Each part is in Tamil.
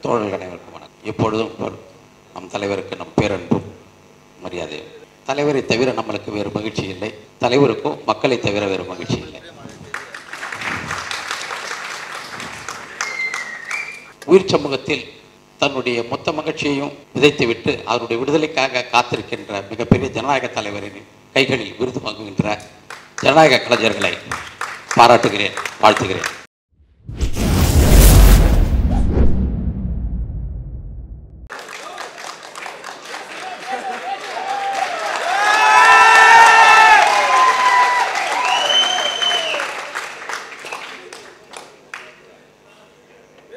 தோழர்கள் அனைவருக்கும் வணக்கம். எப்பொழுதும் நம் தலைவருக்கு நம் பேரன்பும் மரியாதை. தலைவரை தவிர நம்மளுக்கு வேறு மகிழ்ச்சி இல்லை, தலைவருக்கும் மக்களை தவிர வேறு மகிழ்ச்சி இல்லை. உயிர் சமூகத்தில் தன்னுடைய மொத்த மகிழ்ச்சியையும் விதைத்துவிட்டு அவருடைய விடுதலைக்காக காத்திருக்கின்ற மிகப்பெரிய ஜனநாயக தலைவரின் கைகளில் விருது வாங்குகின்ற ஜனநாயக கலைஞர்களை பாராட்டுகிறேன், வாழ்த்துகிறேன்.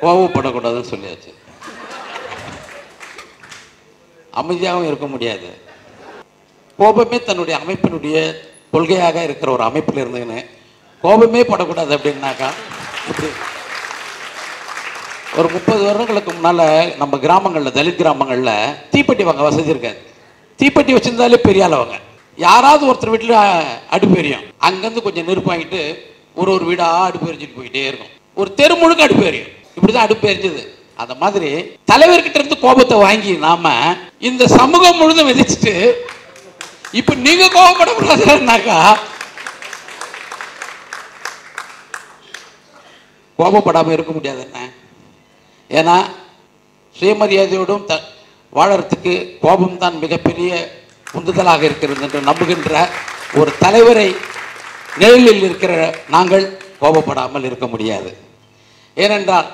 கோபப்படக்கூடாதுன்னு சொல்லியாச்சு. அமைதியாகவும் இருக்க முடியாது. கோபமே தன்னுடைய அமைப்பினுடைய கொள்கையாக இருக்கிற ஒரு அமைப்பில் இருந்துன்னு கோபமே படக்கூடாது அப்படின்னாக்கா இப்படி ஒரு 30 வருடங்களுக்கு முன்னால் நம்ம கிராமங்களில், தலித் கிராமங்களில் தீப்பெட்டி வாங்க வசதி இருக்காது. தீப்பெட்டி வச்சுருந்தாலே பெரிய ஆளவங்க. யாராவது ஒருத்தர் வீட்டில் அடுப்பு எரியும், அங்கேருந்து கொஞ்சம் நெருப்பு வாங்கிட்டு ஒரு வீடாக அடுப்பு எரிஞ்சிட்டு போயிட்டே இருக்கும். ஒரு தெரு முழுக்க அடுப்பு எரியும். இப்படிதான் அடுப்பு எரிஞ்சது. அந்த மாதிரி தலைவர்கிட்ட இருந்து கோபத்தை வாங்கி நாம இந்த சமூகம் முழுதும் விதைச்சிட்டு இப்ப நீங்க கோபப்படக்கூடாதுன்னாக்கா கோபப்படாம இருக்க முடியாது. என்ன ஏன்னா சுயமரியாதையோடும் வாழறதுக்கு கோபம் தான் மிகப்பெரிய உந்துதலாக இருக்கிறது என்று நம்புகின்ற ஒரு தலைவரை நிழலில் இருக்கிற நாங்கள் கோபப்படாமல் இருக்க முடியாது. ஏனென்றால்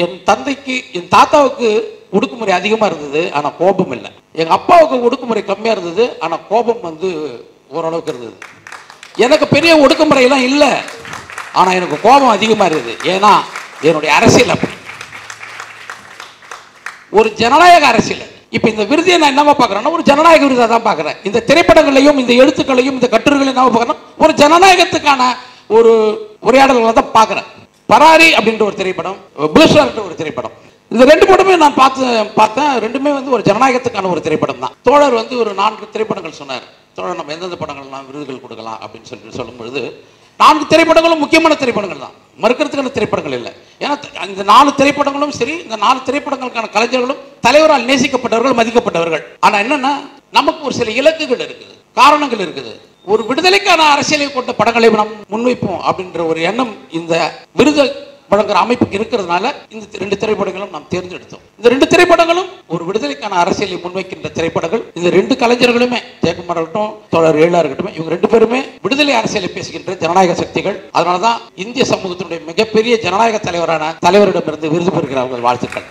என் தந்தைக்கு, என் தாத்தாவுக்கு ஒடுக்குமுறை அதிகமாக இருந்தது, ஆனால் கோபம் இல்லை. எங்கள் அப்பாவுக்கு ஒடுக்குமுறை கம்மியாக இருந்தது, ஆனால் கோபம் ஓரளவுக்கு இருந்தது. எனக்கு பெரிய ஒடுக்குமுறையெல்லாம் இல்லை, ஆனால் எனக்கு கோபம் அதிகமாக இருக்குது. ஏன்னா என்னுடைய அரசியல் அப்படி ஒரு ஜனநாயக அரசியல். இப்போ இந்த விருதியை நான் என்னவா பார்க்குறேன்னா ஒரு ஜனநாயக விருதாக தான் பார்க்குறேன். இந்த திரைப்படங்களையும் இந்த எழுத்துக்களையும் இந்த கட்டுரைகளையும் என்னவா பார்க்குறேன்னா ஒரு ஜனநாயகத்துக்கான ஒரு உரையாடல்களை தான் பார்க்குறேன். பராரி அப்படின்ற ஒரு திரைப்படம், புளுஸ்டார்ன்ற ஒரு திரைப்படம், இந்த 2 படமே நான் பார்த்தேன். ரெண்டுமே ஒரு ஜனநாயகத்துக்கான ஒரு திரைப்படம் தான். தோழர் ஒரு 4 திரைப்படங்கள் சொன்னார். தோழர் நம்ம எந்தெந்த படங்கள்லாம் விருதுகள் கொடுக்கலாம் அப்படின்னு சொல்லும்பொழுது 4 திரைப்படங்களும் முக்கியமான திரைப்படங்கள் தான், மறுக்கிறதுக்கான திரைப்படங்கள் இல்லை. ஏன்னா இந்த 4 திரைப்படங்களும் சரி, இந்த 4 திரைப்படங்களுக்கான கலைஞர்களும் தலைவரால் நேசிக்கப்பட்டவர்கள், மதிக்கப்பட்டவர்கள். ஆனால் என்னன்னா நமக்கு ஒரு சில இலக்குகள் இருக்குது, காரணங்கள் இருக்குது. ஒரு விடுதலைக்கான அரசியலை கொண்ட படங்களை நாம் முன்வைப்போம் அப்படின்ற ஒரு எண்ணம் இந்த விருது வழங்குற அமைப்புக்கு இருக்கிறதுனால இந்த 2 திரைப்படங்களும் நாம் தேர்ந்தெடுத்தோம். இந்த 2 திரைப்படங்களும் ஒரு விடுதலைக்கான அரசியலை முன்வைக்கின்ற திரைப்படங்கள். இந்த 2 கலைஞர்களுமே, ஜெயக்குமார் இருக்கட்டும், தோழர் ஏழா இருக்கட்டும், இவங்க 2 பேருமே விடுதலை அரசியலை பேசுகின்ற ஜனநாயக சக்திகள். அதனாலதான் இந்திய சமூகத்தினுடைய மிகப்பெரிய ஜனநாயக தலைவரான தலைவரிடமிருந்து விருது பெறுகிறார்கள். வாழ்த்துக்கள்.